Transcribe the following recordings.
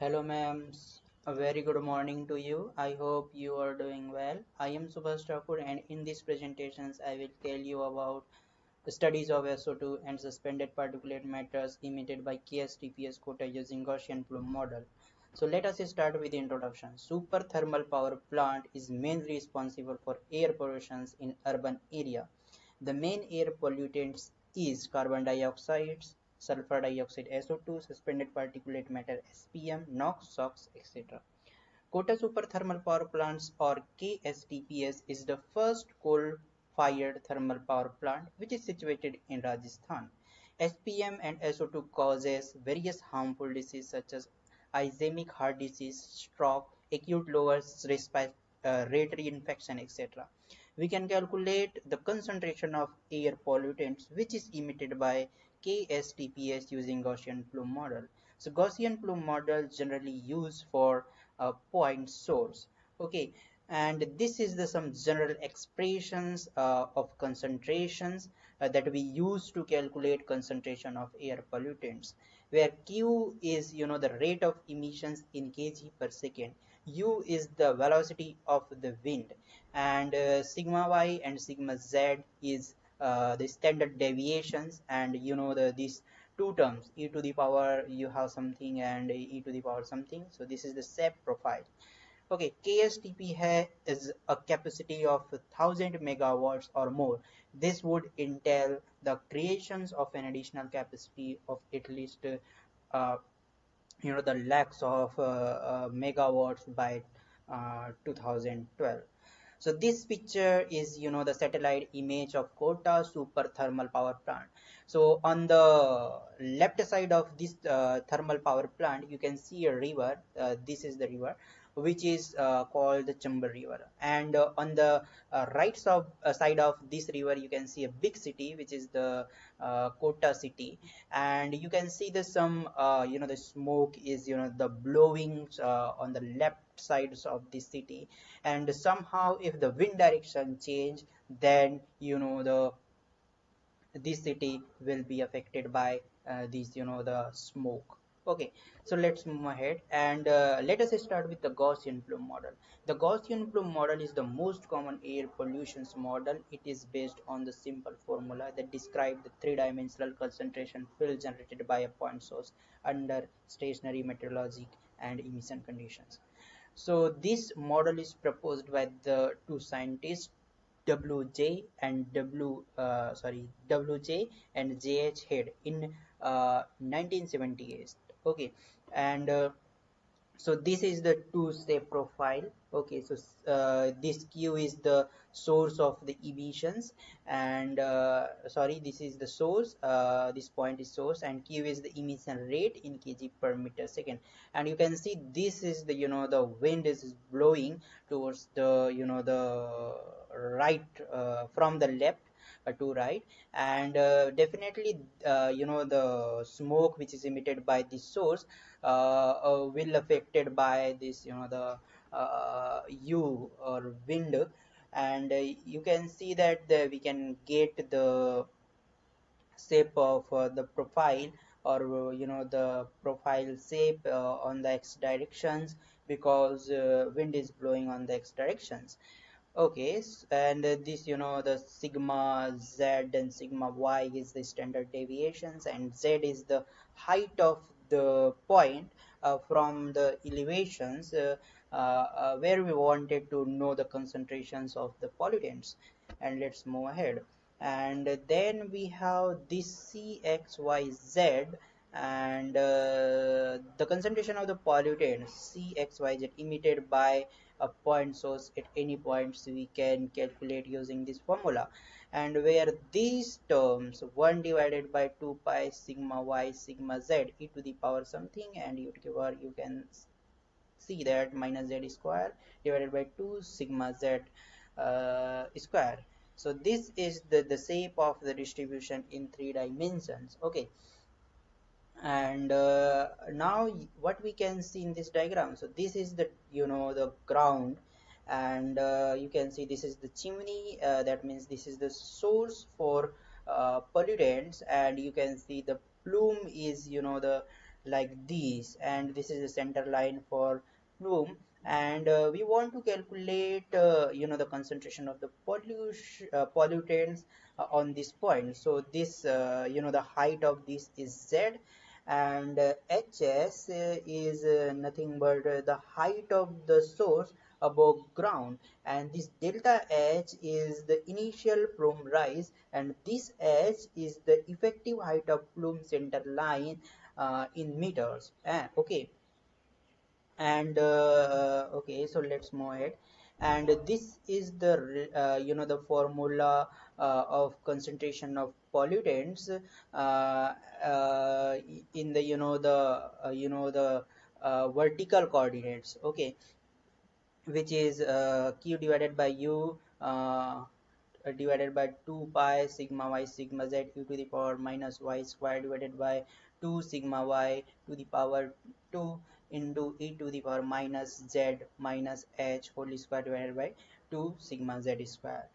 Hello, ma'am. A very good morning to you. I hope you are doing well. I am Subhash Thakur, and in these presentations, I will tell you about the studies of SO2 and suspended particulate matters emitted by KSTPS quota using Gaussian Plume model. So let us start with the introduction. Super thermal power plant is mainly responsible for air pollution in urban area. The main air pollutants is carbon dioxide, sulfur dioxide SO2, suspended particulate matter SPM, NOx, SOx, etc. Kota Super Thermal Power Plants or KSTPS is the first coal-fired thermal power plant which is situated in Rajasthan. SPM and SO2 causes various harmful diseases such as ischemic heart disease, stroke, acute lower respiratory infection, etc. We can calculate the concentration of air pollutants which is emitted by KSTPS using Gaussian plume model. So Gaussian plume model generally used for a point source. Okay, and this is the some general expressions of concentrations that we use to calculate concentration of air pollutants, where Q is the rate of emissions in kg per second, U is the velocity of the wind, and sigma y and sigma z is the standard deviations, and these two terms, e to the power you have something and e to the power something. So this is the SEP profile. Okay, KSTP is a capacity of 1000 megawatts or more. This would entail the creations of an additional capacity of at least the lakhs of megawatts by 2012. So this picture is the satellite image of Kota super thermal power plant. So on the left side of this thermal power plant you can see a river. This is the river which is called the Chamber River, and on the side of this river you can see a big city which is the Kota city, and you can see the some the smoke is the blowing on the left sides of the city, and somehow if the wind direction change, then the this city will be affected by these the smoke. Okay, so let's move ahead, and let us start with the Gaussian plume model. The Gaussian plume model is the most common air pollution model. It is based on the simple formula that describes the three-dimensional concentration field generated by a point source under stationary meteorologic and emission conditions. So this model is proposed by the two scientists WJ and WJ and JH Head in 1978. Okay, and so this is the two-step profile. Okay, so this Q is the source of the emissions, and this is the source, this point is source, and Q is the emission rate in kg per meter second. And you can see this is the the wind is blowing towards the the right, from the left to right, and definitely the smoke which is emitted by this source will affected by this the U or wind, and you can see that we can get the shape of the profile, or the profile shape on the x directions, because wind is blowing on the x directions. Okay, and this the sigma z and sigma y is the standard deviations, and z is the height of the point from the elevations where we wanted to know the concentrations of the pollutants. And let's move ahead, and then we have this cxyz, and the concentration of the pollutants cxyz emitted by a point source at any points we can calculate using this formula, and where these terms 1 divided by 2 pi sigma y sigma z e to the power something, and you can see that minus z square divided by 2 sigma z square. So this is the shape of the distribution in three dimensions. Okay, and now what we can see in this diagram, so this is the the ground, and you can see this is the chimney, that means this is the source for pollutants, and you can see the plume is the like this, and this is the center line for Plume. And we want to calculate the concentration of the pollutants on this point. So this the height of this is Z, and HS is nothing but the height of the source above ground, and this delta H is the initial plume rise, and this H is the effective height of plume center line in meters. Okay, and okay, so let's move ahead. And this is the the formula of concentration of pollutants in the the vertical coordinates. Okay, which is q divided by u divided by 2 pi sigma y sigma z e to the power minus y square divided by 2 sigma y to the power 2 into e to the power minus z minus h whole square divided by 2 sigma z square.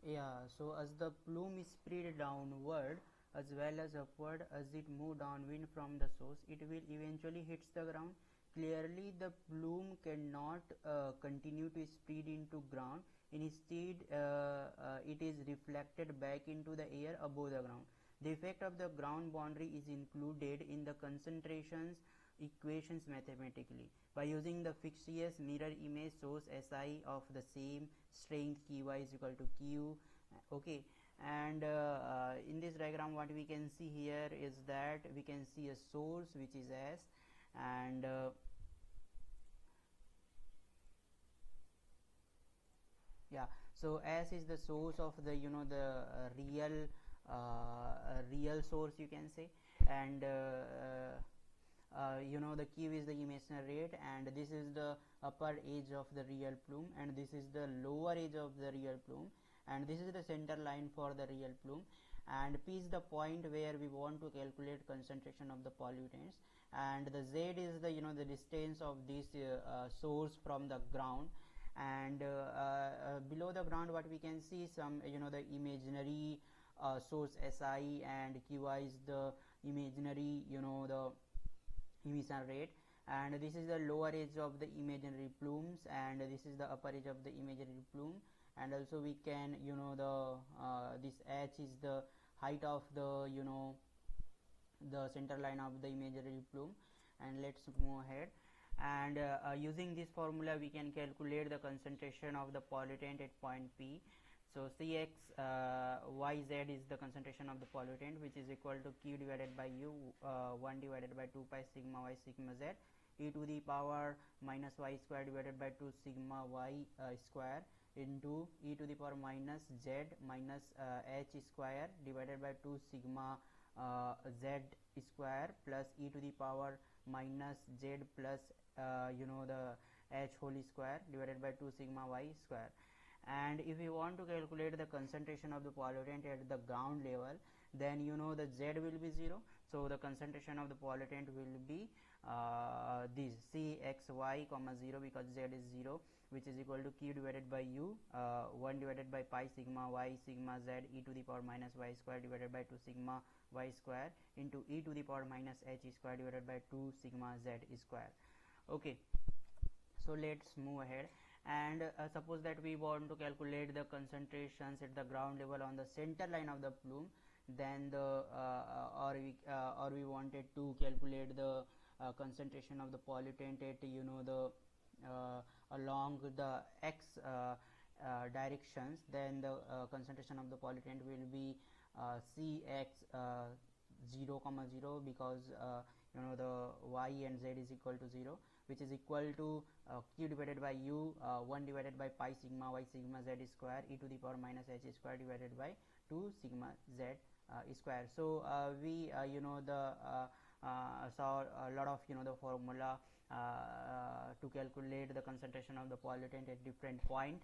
Yeah, so as the plume is spread downward as well as upward as it move downwind from the source, it will eventually hits the ground. Clearly, the plume cannot continue to spread into ground. Instead, it is reflected back into the air above the ground. The effect of the ground boundary is included in the concentrations equations mathematically by using the Fixier's mirror image source SI of the same strength Ky is equal to Q. Okay, and in this diagram what we can see here is that we can see a source which is S, and yeah, so S is the source of the real source, you can say, and the Q is the emission rate, and this is the upper edge of the real plume, and this is the lower edge of the real plume, and this is the center line for the real plume, and P is the point where we want to calculate concentration of the pollutants, and the Z is the the distance of this source from the ground, and below the ground what we can see some the imaginary source SI, and QI is the imaginary the emission rate, and this is the lower edge of the imaginary plumes, and this is the upper edge of the imaginary plume, and also we can the this H is the height of the the center line of the imaginary plume. And let's move ahead, and using this formula we can calculate the concentration of the pollutant at point P. So Cx yz is the concentration of the pollutant, which is equal to Q divided by U 1 divided by 2 pi sigma y sigma z e to the power minus y square divided by 2 sigma y square into e to the power minus z minus h square divided by 2 sigma z square plus e to the power minus z plus the h whole square divided by 2 sigma y square. And if you want to calculate the concentration of the pollutant at the ground level, then the Z will be 0, so the concentration of the pollutant will be this Cxy comma 0, because Z is 0, which is equal to Q divided by U 1 divided by pi sigma y sigma z e to the power minus y square divided by 2 sigma y square into e to the power minus h square divided by 2 sigma z square. Okay, so let's move ahead, and suppose that we want to calculate the concentrations at the ground level on the center line of the plume, then the or we wanted to calculate the concentration of the pollutant at the along the x directions, then the concentration of the pollutant will be Cx 0 comma 0, because the y and z is equal to 0, which is equal to Q divided by U 1 divided by pi sigma y sigma z square e to the power minus h square divided by 2 sigma z square. So we saw a lot of the formula to calculate the concentration of the pollutant at different point.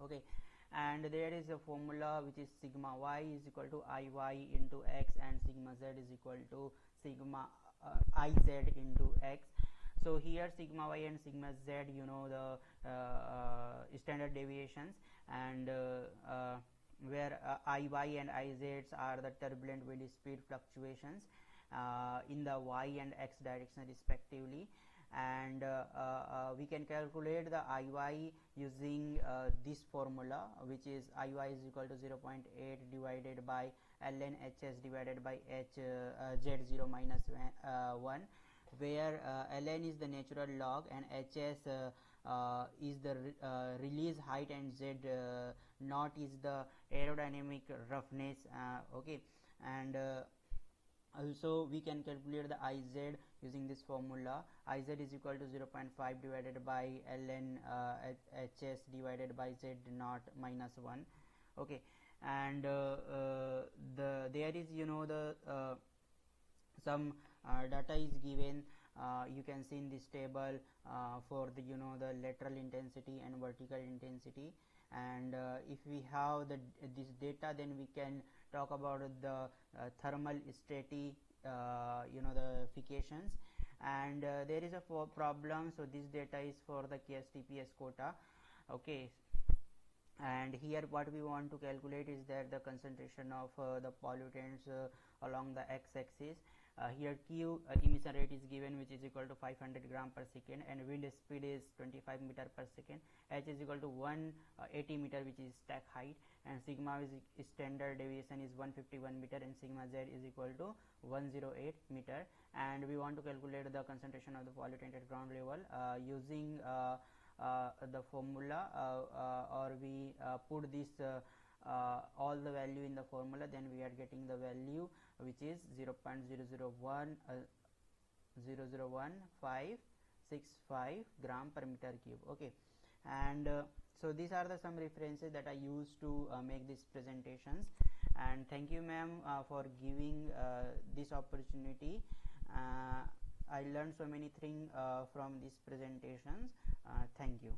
Okay, and there is a formula which is sigma y is equal to Iy into x, and sigma z is equal to sigma Iz into x. So here sigma y and sigma z, the standard deviations, and where Iy and Iz are the turbulent wind speed fluctuations, in the y and x direction respectively. And we can calculate the Iy using this formula, which is Iy is equal to 0.8 divided by ln hs divided by z0 minus 1, where ln is the natural log and hs is the release height, and z naught is the aerodynamic roughness. Okay, and also we can calculate the Iz using this formula. Iz is equal to 0.5 divided by ln hs divided by z naught minus 1. Okay, and there is the some data is given. You can see in this table for the the lateral intensity and vertical intensity. And if we have this data, then we can talk about the thermal steady the fications. And there is a problem. So this data is for the KSTPS quota. Okay, and here what we want to calculate is that the concentration of the pollutants along the x-axis. Here Q emission rate is given, which is equal to 500 gram per second, and wind speed is 25 meter per second. H is equal to 180 meter, which is stack height, and sigma is standard deviation is 151 meter, and sigma z is equal to 108 meter. And we want to calculate the concentration of the pollutant at ground level using the formula, or we put this all the value in the formula, then we are getting the value which is 0.001565 gram per meter cube. Okay, and so these are the some references that I used to make these presentations. And thank you, ma'am, for giving this opportunity. I learned so many things from these presentations. Thank you.